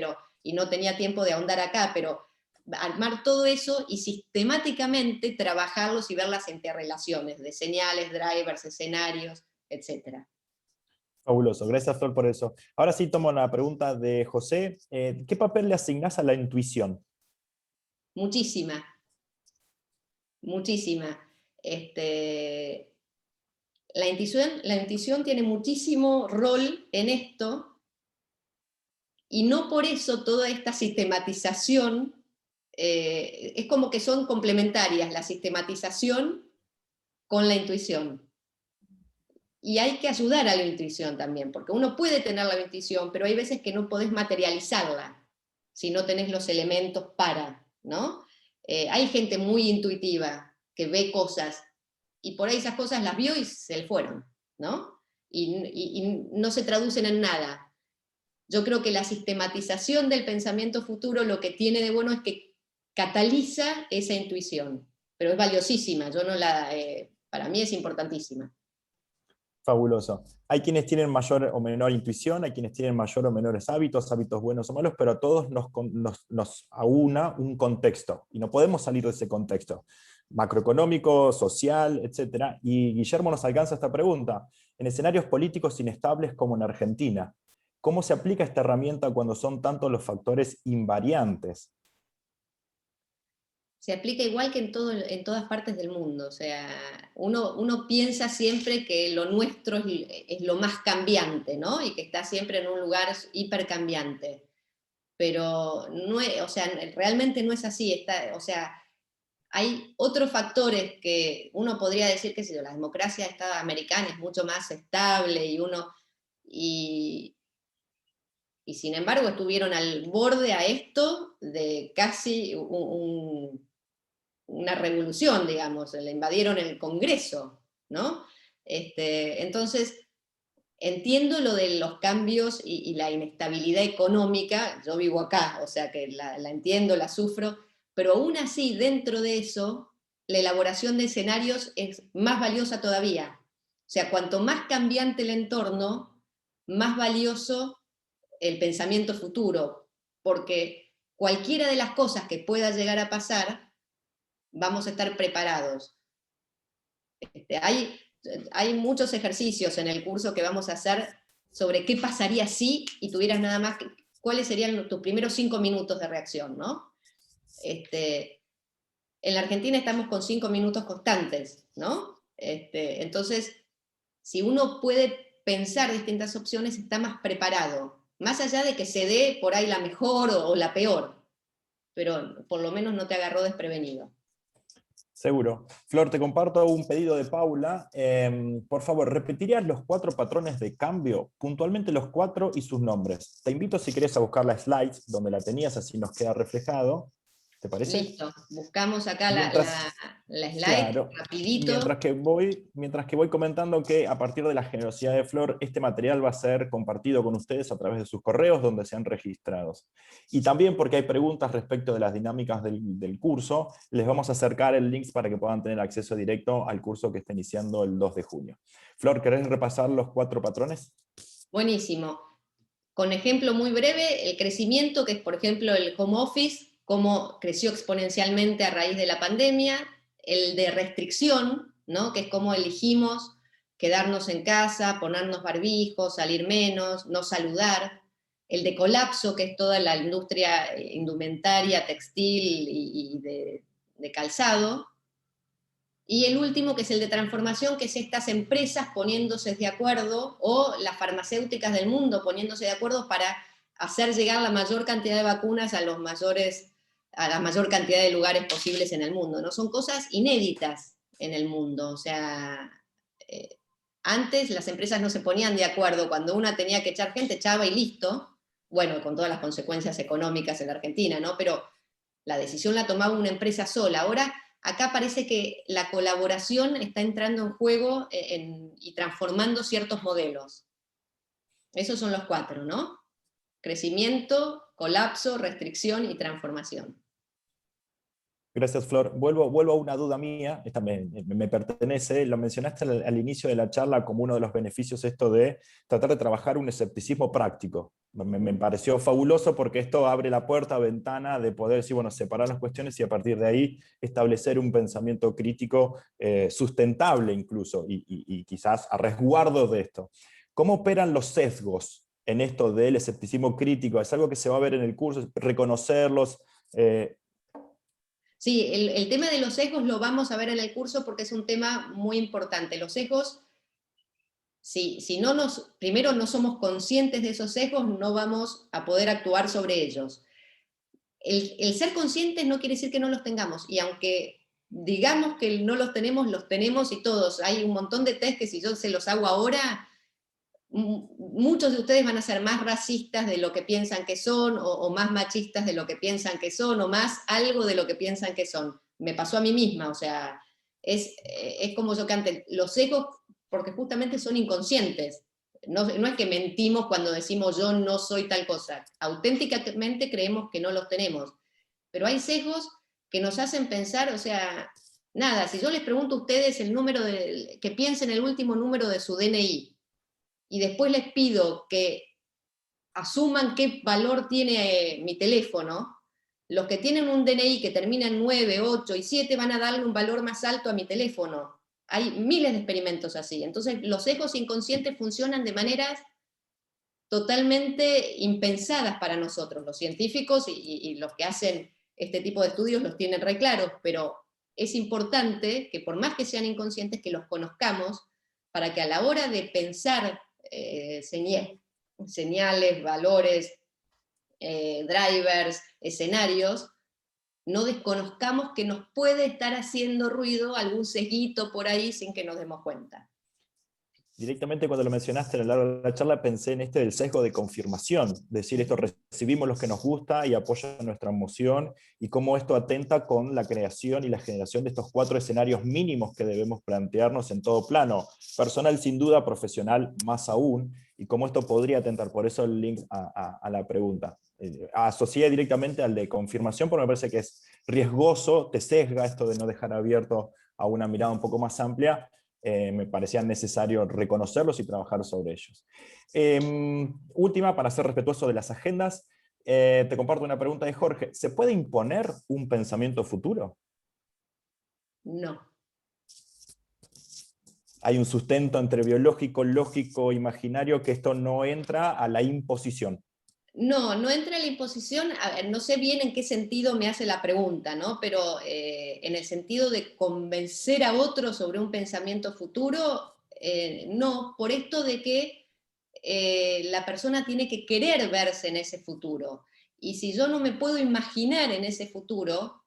y no tenía tiempo de ahondar acá, pero armar todo eso y sistemáticamente trabajarlos y ver las interrelaciones de señales, drivers, escenarios, etc. Fabuloso, gracias Flor por eso. Ahora sí tomo una pregunta de José. ¿Qué papel le asignás a la intuición? Muchísima, muchísima. Este, la intuición tiene muchísimo rol en esto y no por eso toda esta sistematización, es como que son complementarias la sistematización con la intuición. Y hay que ayudar a la intuición también, porque uno puede tener la intuición, pero hay veces que no podés materializarla si no tenés los elementos para, ¿no? Hay gente muy intuitiva que ve cosas y por ahí esas cosas las vio y se le fueron, ¿no? Y no se traducen en nada. Yo creo que la sistematización del pensamiento futuro lo que tiene de bueno es que cataliza esa intuición, pero es valiosísima, yo no para mí es importantísima. Fabuloso. Hay quienes tienen mayor o menor intuición, hay quienes tienen mayor o menores hábitos, hábitos buenos o malos, pero a todos nos aúna un contexto y no podemos salir de ese contexto macroeconómico, social, etc. Y Guillermo nos alcanza esta pregunta. En escenarios políticos inestables como en Argentina, ¿cómo se aplica esta herramienta cuando son tantos los factores invariantes? Se aplica igual que en todas partes del mundo. O sea, uno piensa siempre que lo nuestro es lo más cambiante, ¿no? Y que está siempre en un lugar hipercambiante. Pero no es, o sea, realmente no es así. O sea, hay otros factores que uno podría decir que si la democracia americana es mucho más estable y sin embargo estuvieron al borde a esto de casi una revolución, digamos, le invadieron el Congreso, ¿no? Entonces, entiendo lo de los cambios y la inestabilidad económica, yo vivo acá, o sea que la entiendo, la sufro, pero aún así, dentro de eso, la elaboración de escenarios es más valiosa todavía. O sea, cuanto más cambiante el entorno, más valioso el pensamiento futuro, porque cualquiera de las cosas que pueda llegar a pasar, vamos a estar preparados. Hay muchos ejercicios en el curso que vamos a hacer sobre qué pasaría si, y tuvieras nada más, cuáles serían tus primeros 5 minutos de reacción, ¿no? En la Argentina estamos con 5 minutos constantes, ¿no? Entonces, si uno puede pensar distintas opciones, está más preparado, más allá de que se dé por ahí la mejor o la peor, pero por lo menos no te agarró desprevenido. Seguro. Flor, te comparto un pedido de Paula. Por favor, ¿repetirías los 4 patrones de cambio? Puntualmente los 4 y sus nombres. Te invito, si querés, a buscar la slides donde la tenías, así nos queda reflejado. ¿Te parece? Listo, buscamos acá la slide, claro, rapidito. mientras que voy comentando que a partir de la generosidad de Flor, este material va a ser compartido con ustedes a través de sus correos donde sean registrados. Y también porque hay preguntas respecto de las dinámicas del curso, les vamos a acercar el link para que puedan tener acceso directo al curso que está iniciando el 2 de junio. Flor, ¿querés repasar los 4 patrones? Buenísimo. Con ejemplo muy breve, el crecimiento, que es por ejemplo el home office, cómo creció exponencialmente a raíz de la pandemia, el de restricción, ¿no? Que es cómo elegimos quedarnos en casa, ponernos barbijos, salir menos, no saludar, el de colapso, que es toda la industria indumentaria, textil y de calzado, y el último, que es el de transformación, que es estas empresas poniéndose de acuerdo, o las farmacéuticas del mundo poniéndose de acuerdo para hacer llegar la mayor cantidad de vacunas a la mayor cantidad de lugares posibles en el mundo, ¿no? Son cosas inéditas en el mundo. O sea, antes las empresas no se ponían de acuerdo. Cuando una tenía que echar gente, echaba y listo. Bueno, con todas las consecuencias económicas en la Argentina, ¿no? Pero la decisión la tomaba una empresa sola. Ahora, acá parece que la colaboración está entrando en juego y transformando ciertos modelos. Esos son los 4, ¿no? Crecimiento, colapso, restricción y transformación. Gracias, Flor. Vuelvo a una duda mía, esta me pertenece, lo mencionaste al inicio de la charla como uno de los beneficios esto de tratar de trabajar un escepticismo práctico. Me pareció fabuloso porque esto abre la puerta, ventana de poder decir, bueno, separar las cuestiones y a partir de ahí establecer un pensamiento crítico sustentable incluso y quizás a resguardo de esto. ¿Cómo operan los sesgos en esto del escepticismo crítico? ¿Es algo que se va a ver en el curso? ¿Reconocerlos? Sí, el tema de los sesgos lo vamos a ver en el curso porque es un tema muy importante. Los sesgos, si no primero no somos conscientes de esos sesgos, no vamos a poder actuar sobre ellos. El ser conscientes no quiere decir que no los tengamos, y aunque digamos que no los tenemos y todos. Hay un montón de test que si yo se los hago ahora, muchos de ustedes van a ser más racistas de lo que piensan que son, o más machistas de lo que piensan que son, o más algo de lo que piensan que son. Me pasó a mí misma, o sea, es como yo que antes, los egos, porque justamente son inconscientes. No es que mentimos cuando decimos yo no soy tal cosa, auténticamente creemos que no los tenemos, pero hay sesgos que nos hacen pensar, o sea, nada, si yo les pregunto a ustedes que piensen el último número de su DNI, y después les pido que asuman qué valor tiene mi teléfono, los que tienen un DNI que termina en 9, 8 y 7 van a darle un valor más alto a mi teléfono. Hay miles de experimentos así. Entonces, los sesgos inconscientes funcionan de maneras totalmente impensadas para nosotros. Los científicos y los que hacen este tipo de estudios los tienen re claros, pero es importante que por más que sean inconscientes, que los conozcamos para que a la hora de pensar señales, valores, drivers, escenarios, no desconozcamos que nos puede estar haciendo ruido algún sesguito por ahí sin que nos demos cuenta. Directamente cuando lo mencionaste a lo largo de la charla pensé en este del sesgo de confirmación, decir esto, recibimos lo que nos gusta y apoya nuestra emoción, y cómo esto atenta con la creación y la generación de estos 4 escenarios mínimos que debemos plantearnos en todo plano, personal sin duda, profesional más aún, y cómo esto podría atentar, por eso el link a la pregunta. Asocié directamente al de confirmación porque me parece que es riesgoso, te sesga esto de no dejar abierto a una mirada un poco más amplia. Me parecía necesario reconocerlos y trabajar sobre ellos. Última, para ser respetuoso de las agendas, te comparto una pregunta de Jorge. ¿Se puede imponer un pensamiento futuro? No. Hay un sustento entre biológico, lógico, imaginario, que esto no entra a la imposición. No, no entra en la imposición, a ver, no sé bien en qué sentido me hace la pregunta, ¿no? Pero en el sentido de convencer a otro sobre un pensamiento futuro, no, por esto de que la persona tiene que querer verse en ese futuro. Y si yo no me puedo imaginar en ese futuro,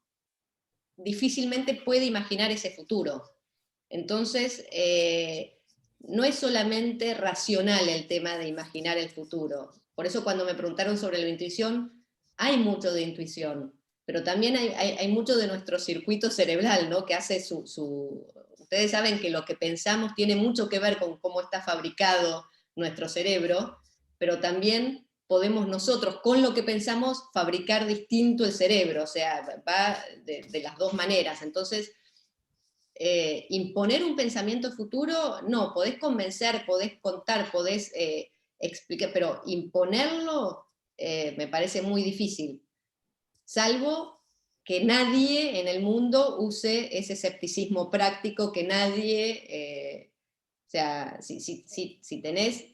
difícilmente puede imaginar ese futuro. Entonces, no es solamente racional el tema de imaginar el futuro. Por eso cuando me preguntaron sobre la intuición, hay mucho de intuición, pero también hay mucho de nuestro circuito cerebral, ¿no? Que hace Ustedes saben que lo que pensamos tiene mucho que ver con cómo está fabricado nuestro cerebro, pero también podemos nosotros, con lo que pensamos, fabricar distinto el cerebro, o sea, va de las dos maneras. Entonces, imponer un pensamiento futuro, no, podés convencer, podés contar, podés explicar, pero imponerlo me parece muy difícil, salvo que nadie en el mundo use ese escepticismo práctico, que nadie, o sea, si tenés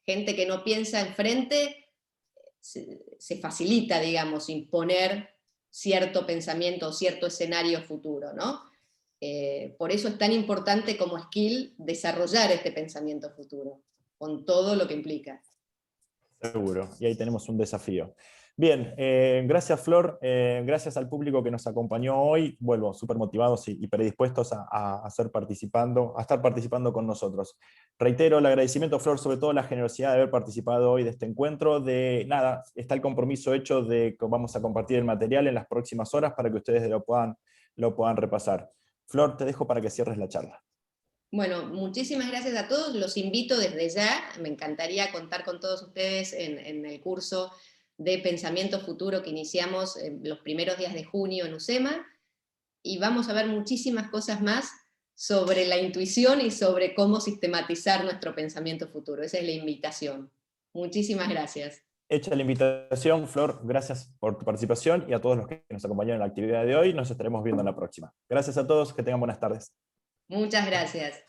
gente que no piensa enfrente, se facilita, digamos, imponer cierto pensamiento o cierto escenario futuro, ¿no? Por eso es tan importante como skill desarrollar este pensamiento futuro, con todo lo que implica. Seguro, y ahí tenemos un desafío. Bien, gracias Flor, gracias al público que nos acompañó hoy, vuelvo, súper motivados y predispuestos a estar participando con nosotros. Reitero el agradecimiento, Flor, sobre todo la generosidad de haber participado hoy de este encuentro. Nada, está el compromiso hecho de que vamos a compartir el material en las próximas horas para que ustedes lo puedan repasar. Flor, te dejo para que cierres la charla. Bueno, muchísimas gracias a todos, los invito desde ya, me encantaría contar con todos ustedes en el curso de Pensamiento Futuro que iniciamos en los primeros días de junio en UCEMA, y vamos a ver muchísimas cosas más sobre la intuición y sobre cómo sistematizar nuestro pensamiento futuro. Esa es la invitación. Muchísimas gracias. Hecha la invitación, Flor, gracias por tu participación, y a todos los que nos acompañaron en la actividad de hoy, nos estaremos viendo en la próxima. Gracias a todos, que tengan buenas tardes. Muchas gracias.